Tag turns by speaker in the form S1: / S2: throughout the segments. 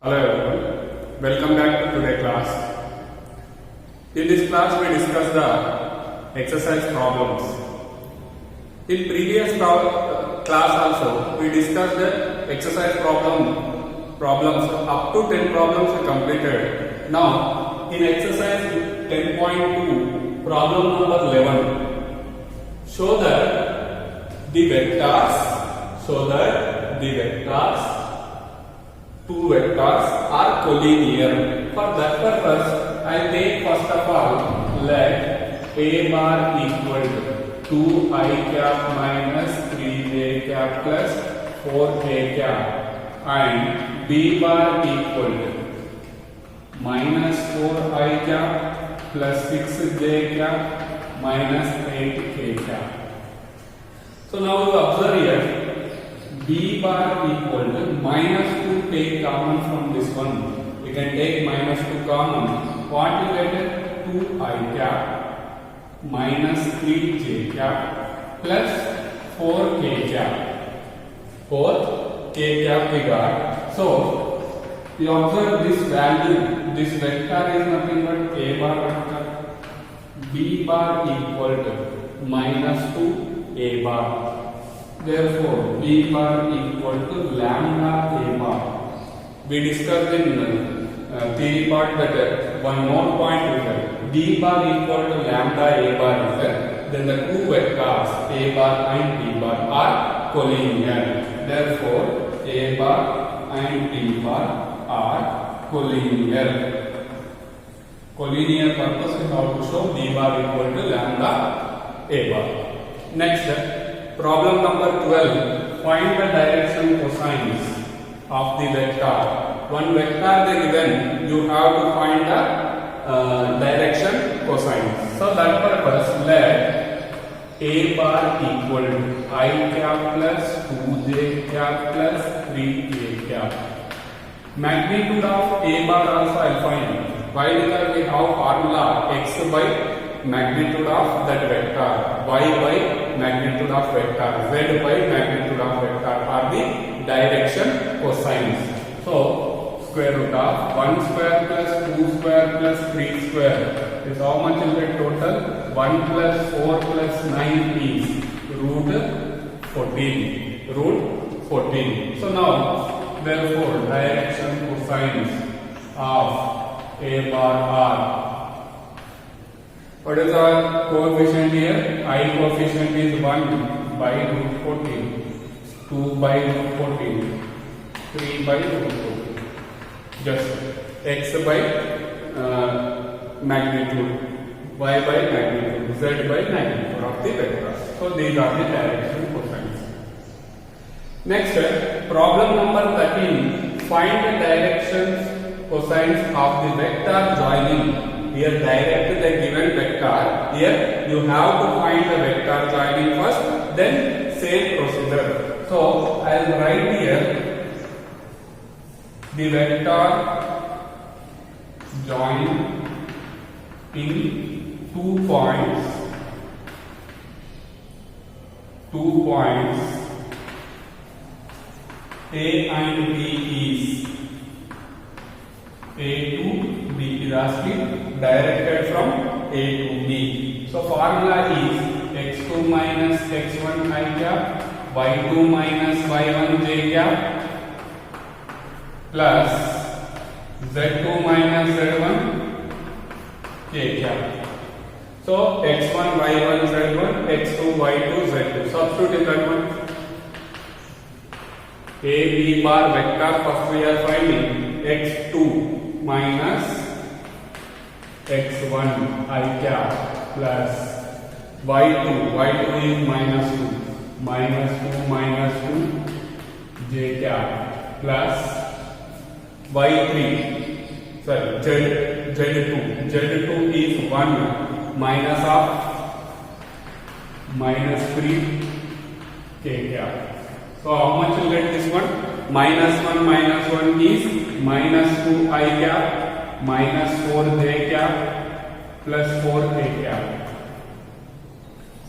S1: Hello everyone, welcome back to today's class. In this class we discuss the exercise problems. In previous class also we discussed the exercise problems up to 10 problems we completed. Now in exercise 10.2 problem number 11, show that the vectors two vectors are collinear. For that purpose, I take first of all, let A bar equal to 2I cap minus 3J cap plus 4K cap and B bar equal to minus 4I cap plus 6J cap minus 8K cap. So now you observe here, B bar equal to minus 2 take common from this one. We can take minus 2 common. What you get? 2I cap minus 3J cap plus 4K cap. 4K cap we got. So you observe this value. This vector is nothing but A bar vector. B bar equal to minus 2 A bar. Therefore, B bar equal to lambda A bar. We discussed in theory part that one more point is that B bar equal to lambda A bar is that then the two vectors A bar and B bar are collinear. Therefore, A bar and B bar are collinear. Collinear purpose is how to show B bar equal to lambda A bar. Next. Problem number 12. Find the direction cosines of the vector. One vector they given, you have to find the direction cosines. So that purpose, let A bar equal to I cap plus 2J cap plus 3K cap. Magnitude of A bar also I will find. Why? Because we have formula x by magnitude of that vector, y by magnitude of vector, z by magnitude of vector are the direction cosines. So square root of 1 square plus 2 square plus 3 square is how much will get total? 1 plus 4 plus 9 is root 14. Root 14. So now therefore direction cosines of A bar are, what is our coefficient here? I coefficient is 1 by root 14, 2 by root 14, 3 by root 14. Just x by magnitude, y by magnitude, z by magnitude of the vectors. So these are the direction cosines. Next, problem number 13. Find the direction cosines of the vector joining. Here direct the given vector. Here you have to find the vector joining first, then same procedure. So I will write here the vector join in 2 points. 2 points A and B is A to B is asking directed from A to B. So formula is x2 minus x1 I cap, y2 minus y1 j cap plus z2 minus z1 k cap. So x1 y1 z1, x2 y2 z2. Substitute in that one. A B bar vector first we are finding x2 minus x1 I cap plus y2 is minus 2 minus 2 j cap plus y3 z2 is 1 minus of minus 3 k cap. So how much will get this one? Minus 1 is minus 2 I cap minus 4 j cap plus 4 k cap.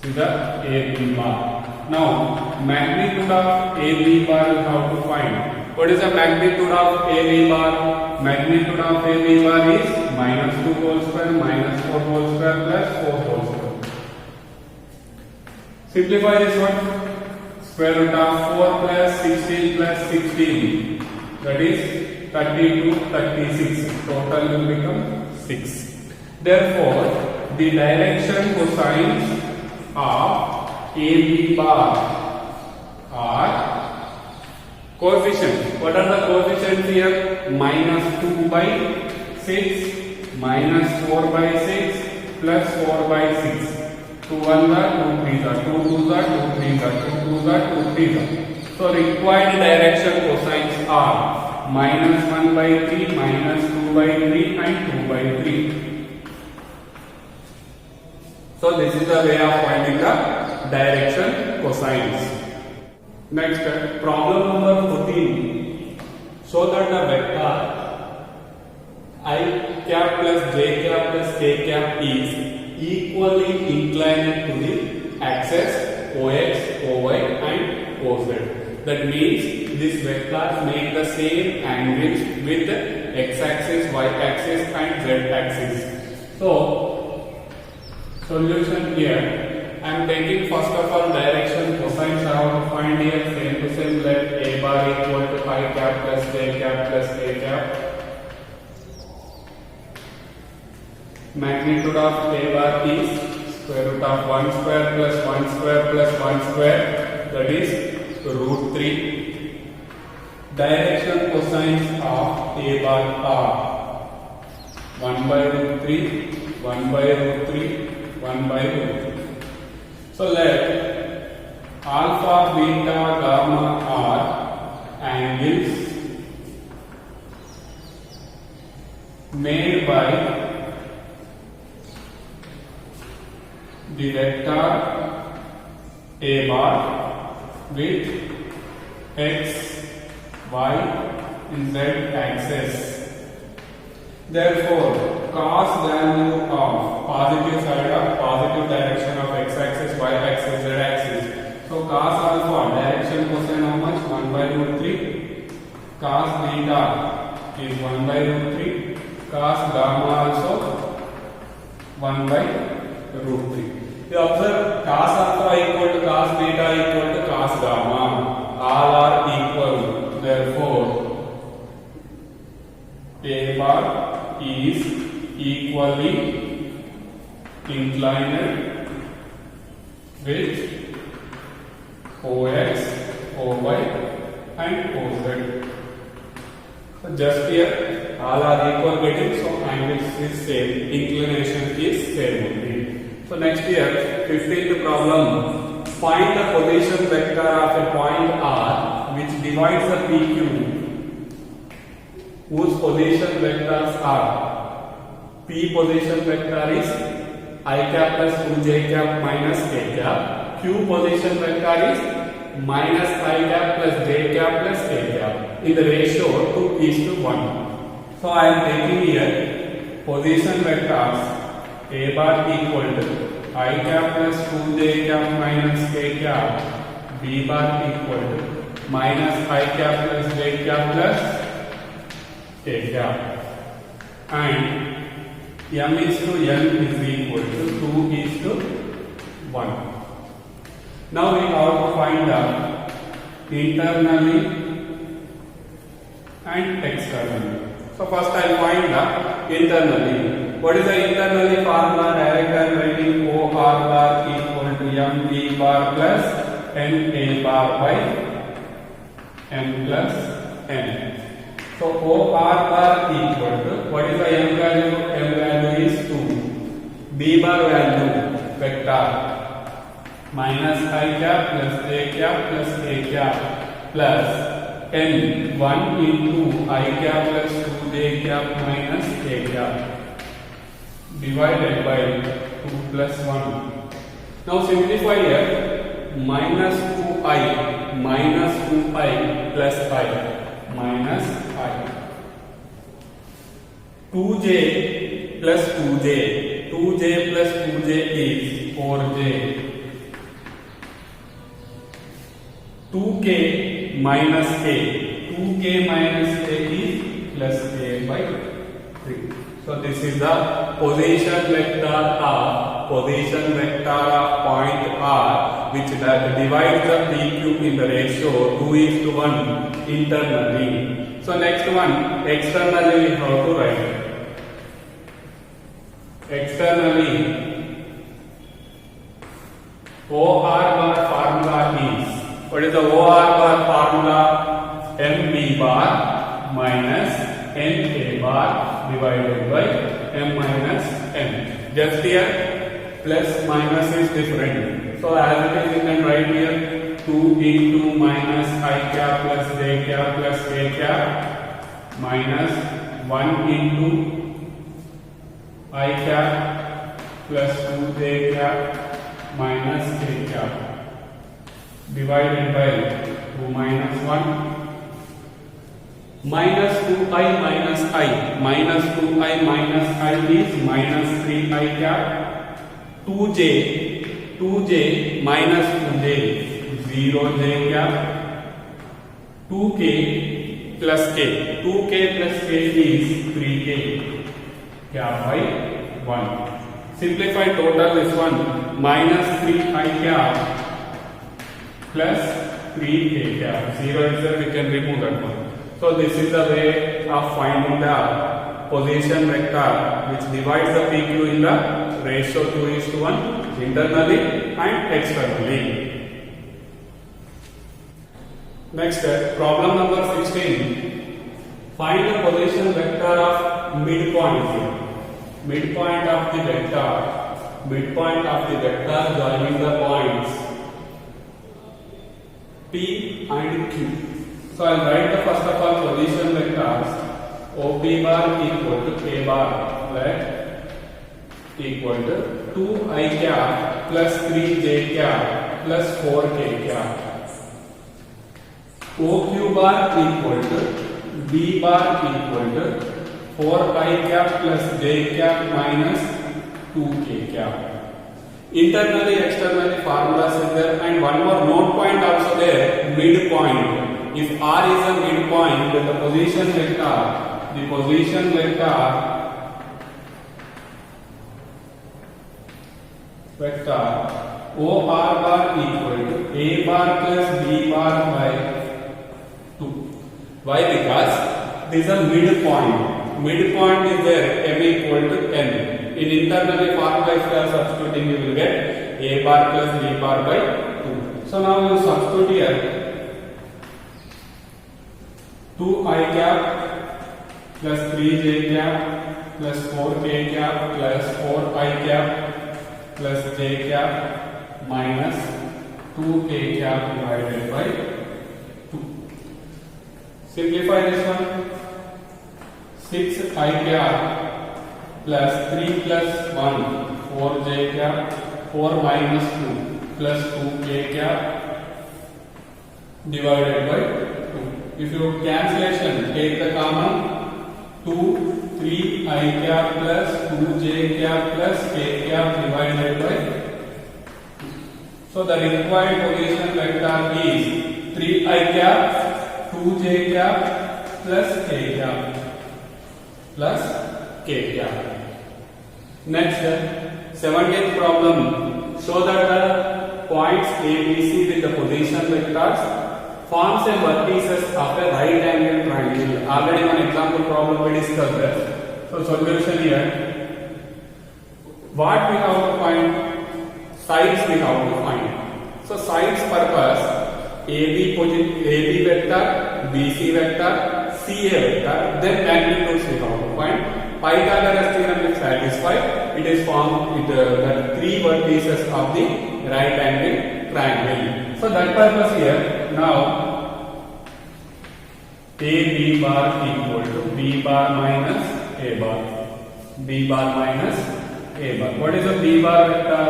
S1: See the A B bar. Now magnitude of A B bar is how to find. What is the magnitude of AB bar? Magnitude of AB bar is minus 2 whole square minus 4 whole square plus 4 whole square. Simplify this one. Square root of 4 plus 16 plus 16. That is 32, 36. Total will become 6. Therefore, the direction cosines of AB bar are coefficients. What are the coefficients here? Minus 2 by 6, minus 4 by 6, plus 4 by 6. 2 1 are 2 3 are 2 2 are 2 3 are 2 2 are 2 3 are. So required direction cosines are minus 1 by 3, minus 2 by 3 and 2 by 3. So this is the way of finding the direction cosines. Next, problem number 14. Show that the vector I cap plus j cap plus k cap is equally inclined to the axis OX, OY and OZ. That means these vectors make the same angles with x-axis, y-axis and z-axis. So, solution here. I am taking first of all direction cosines. I have to find here same to same. Let a bar equal to I cap plus j cap plus k cap. Magnitude of a bar is square root of 1 square plus 1 square plus 1 square, that is root 3. Direction cosines of a bar are 1 by root 3, 1 by root 3, 1 by root 3. So let alpha, beta, gamma are angles made by the vector a bar with x, y and z axis. Therefore, cos value of positive side of positive direction of x-axis, y-axis, z-axis. So cos alpha direction cosine how much? 1 by root 3. Cos beta is 1 by root 3. Cos gamma also 1 by root 3. You observe cos alpha equal to cos beta equal to cos gamma. All are equal. Therefore, a bar is equally inclined with OX, OY and OZ. So just here all are equal getting, so angles is same, inclination is same only. So next here 15th problem. Find the position vector of a point R which divides the PQ whose position vectors are P position vector is I cap plus 2j cap minus k cap. Q position vector is minus I cap plus j cap plus k cap in the ratio 2:1. So I am taking here position vectors a bar equal to I cap plus 2j cap minus k cap, B bar equal to minus I cap plus j cap plus k cap, and m is to n is equal to 2:1. Now we have to find out internally and externally. So first I will find out internally. What is the internally formula? Direct I am writing O R bar equal to m p bar plus n a bar by m plus n. So O R bar equal to, what is the m value? M value is 2. B bar value vector minus I cap plus j cap plus k cap plus n 1 into I cap plus 2j cap minus k cap divided by 2 plus 1. Now simplify here. Minus 2i plus I minus I. 2j plus 2j. 2j plus 2j is 4j. 2k minus k. 2k minus a is plus a by 3. So this is the position vector of point R, which divides the PQ in the ratio 2:1 internally. So next one, externally we have to write. Externally, OR bar formula is, what is the OR bar formula? MB bar minus NA bar divided by M minus N. Just here, plus minus is different. So as it is, you can write here 2 into minus I cap plus J cap plus K cap minus 1 into I cap plus 2J cap minus K cap divided by 2 minus 1 minus 2I minus I. Minus 2I minus I is minus 3I cap. 2J minus 2J 0J cap. 2K plus K. 2K plus K is 3K cap by 1. Simplify total this one. Minus 3I cap plus 3K cap. 0 itself we can remove that one. So this is the way of finding the position vector which divides the PQ in the ratio 2:1 internally and externally. Next, problem number 16. Find the position vector of midpoint here. Midpoint of the vector joining the points P and Q. So I will write the first of all position vectors. OP bar equal to K bar equal to 2I cap plus 3J cap plus 4K cap. OQ bar equal to B bar equal to 4I cap plus J cap minus 2K cap. Internally, externally formulas is there, and one more note point also there, midpoint. If R is a midpoint, then the position vector OR bar equal to A bar plus B bar by 2. Why? Because this is a midpoint. Midpoint is there, M equal to N. In internally formula, if you are substituting, you will get A bar plus B bar by 2. So now you substitute here 2I cap plus 3J cap plus 4K cap plus 4I cap plus J cap minus 2K cap divided by 2. Simplify this one. 6I cap plus 3 plus 1 4J cap 4 minus 2 plus 2K cap divided by 2. If you cancellation, take the common 2, 3I cap plus 2J cap plus K cap divided by 2. So the required position vector is 3I cap, 2J cap plus K cap plus K cap. Next, 17th problem. Show that the points A, B, C with the position vectors forms a vertices of a right angle triangle. Already one example problem we discussed that. So solution here. What we have to find? Sides we have to find. So sides purpose AB vector, BC vector, CA vector, then magnitudes we have to find. Pythagoras theorem is satisfied. It is formed with the three vertices of the right angle triangle. So that purpose here, now AB bar equal to B bar minus A bar. B bar minus A bar. What is the B bar vector?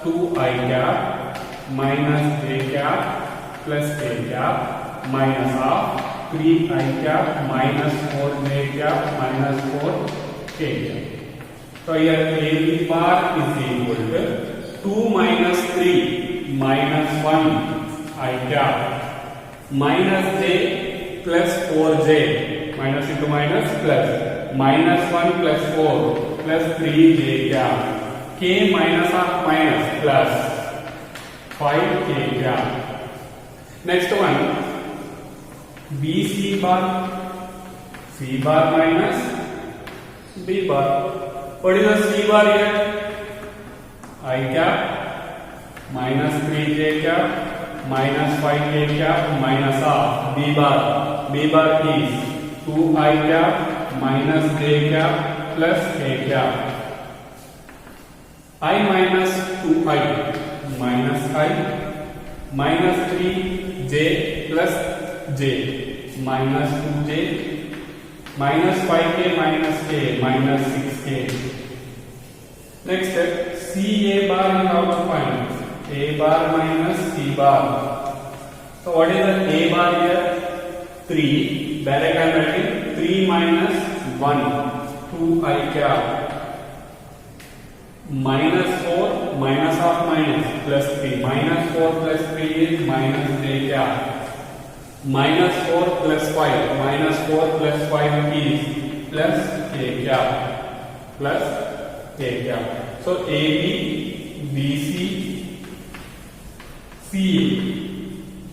S1: 2I cap minus J cap plus A cap minus of 3I cap minus 4J cap minus 4K cap. So here AB bar is equal to 2 minus 3 minus 1 I cap minus J plus 4j, minus into minus plus, minus 1 plus 4 plus 3j cap, k minus of minus plus 5k cap. Next one, BC bar, C bar minus B bar. What is the C bar here? I cap minus 3j cap minus 5k cap minus of B bar. B bar is 2I cap minus j cap plus k cap. I minus 2I minus I minus 3j plus j minus 2j minus 5k minus k minus 6k. Next step, CA bar we have to find. A bar minus C bar. So what is the A bar here? 3. Direct I am writing 3 minus 1, 2I cap. Minus 4, minus of minus, plus 3. Minus 4 plus 3 is minus j cap. Minus 4 plus 5, minus 4 plus 5 is plus k cap. Plus k cap. So AB, BC, CA.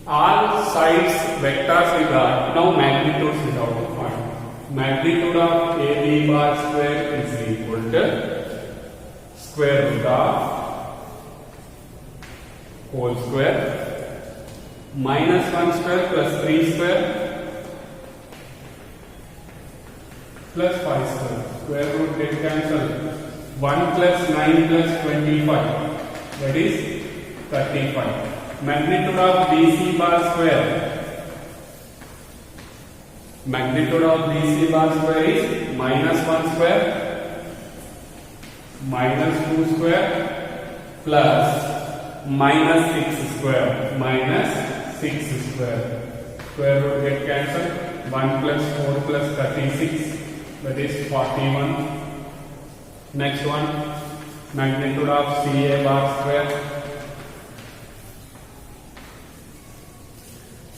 S1: All sides vectors we got. Now magnitudes we have to find. Magnitude of AB bar square is equal to square root of whole square minus 1 square plus 3 square plus 5 square. Square root get cancelled. 1 plus 9 plus 25, that is 35. Magnitude of BC bar square. Magnitude of BC bar square is minus 1 square minus 2 square plus minus 6 square minus 6 square. Square root get cancelled. 1 plus 4 plus 36, that is 41. Next one, magnitude of CA bar square.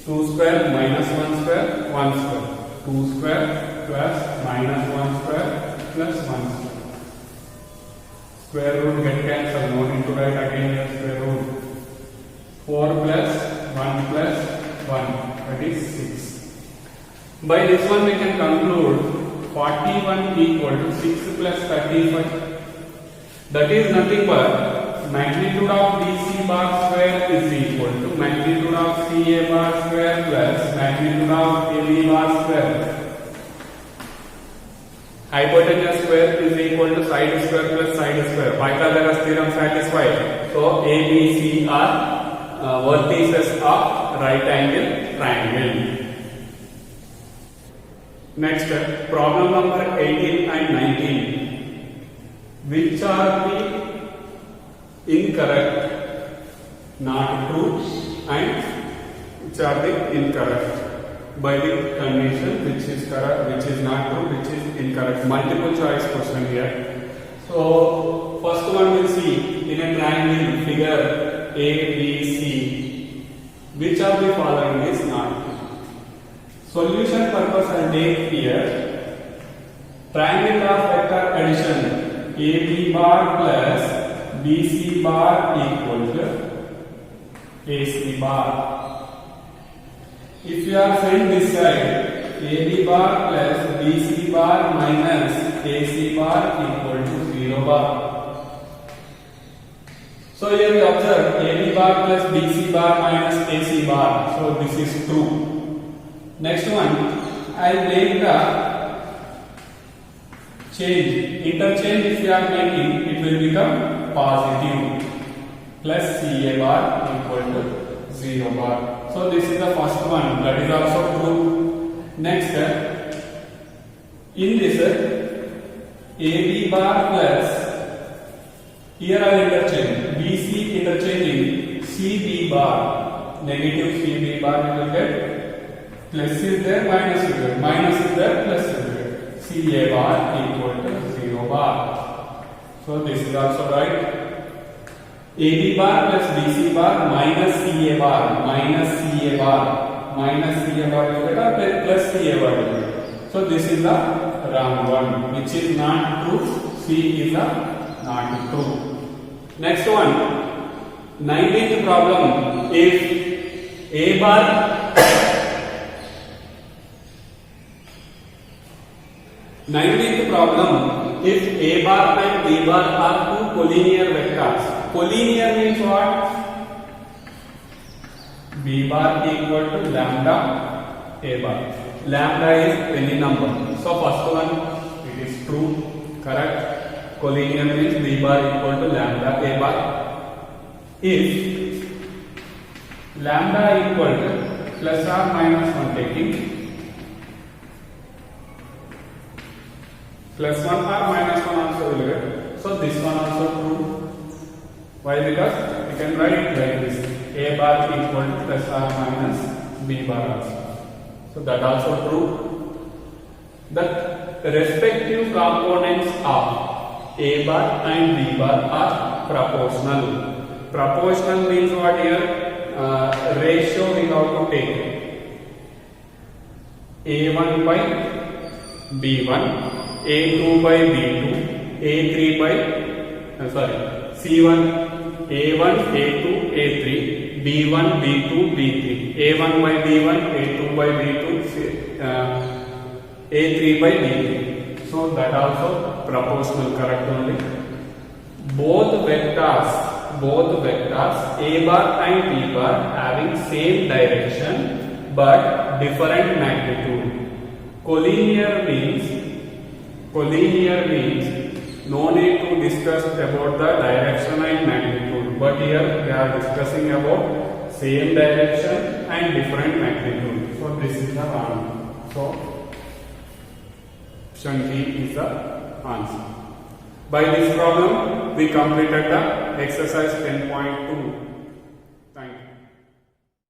S1: 2 square minus 1 square, 1 square. 2 square plus minus 1 square plus 1 square. Square root get cancelled. No need to write again the square root. 4 plus 1 plus 1, that is 6. By this one we can conclude 41 equal to 6 plus 35. That is nothing but magnitude of BC bar square is equal to magnitude of CA bar square plus magnitude of AB bar square. Hypotenuse square is equal to side square plus side square. Pythagoras theorem satisfied. So ABC are vertices of right angle triangle. Next, problem number 18 and 19. Which are the incorrect, not true, and which are the incorrect by the condition which is correct, which is not true, which is incorrect. Multiple choice question here. So, first one we see in a triangle figure ABC. Which of the following is not true? Solution purpose I will take here. Triangle of vector addition AB bar plus BC bar equal to AC bar. If you are saying this side, AB bar plus BC bar minus AC bar equal to 0 bar. So here we observe AB bar plus BC bar minus AC bar. So this is true. Next one, I will make the change. Interchange if you are making, it will become positive. Plus CA bar equal to 0 bar. So this is the first one. That is also true. Next, in this AB bar plus, here I will interchange. BC interchanging CB bar. Negative CB bar we will get. Plus is there, minus is there, minus is there, plus is there. CA bar equal to 0 bar. So this is also right. AB bar plus BC bar minus CA bar minus C about it or plus C about it. So this is the wrong one, which is not true. C is the not true. Next one, 19th problem. If A bar 19th problem, if A bar and B bar are two collinear vectors. Collinear means what? B bar equal to lambda A bar. Lambda is any number. So first one, it is true, correct. Collinear means B bar equal to lambda A bar. If lambda equal to plus or minus 1 taking plus 1 or minus 1 also will get. So this one also true. Why? Because you can write it like this: A bar equal to plus or minus B bar also. So that also true. The respective components of A bar and B bar are proportional. Proportional means what here? Ratio we have to take. A1 by B1, A2 by B2, A3 by C1, A1, A2, A3, B1, B2, B3, A1 by B1, A2 by B2, A3 by B3. So that also proportional, correct only. Both vectors A bar and B bar having same direction but different magnitude. Collinear means no need to discuss about the direction and magnitude, but here we are discussing about same direction and different magnitude. So this is the wrong. So option D is the answer. By this problem we completed the exercise 10.2.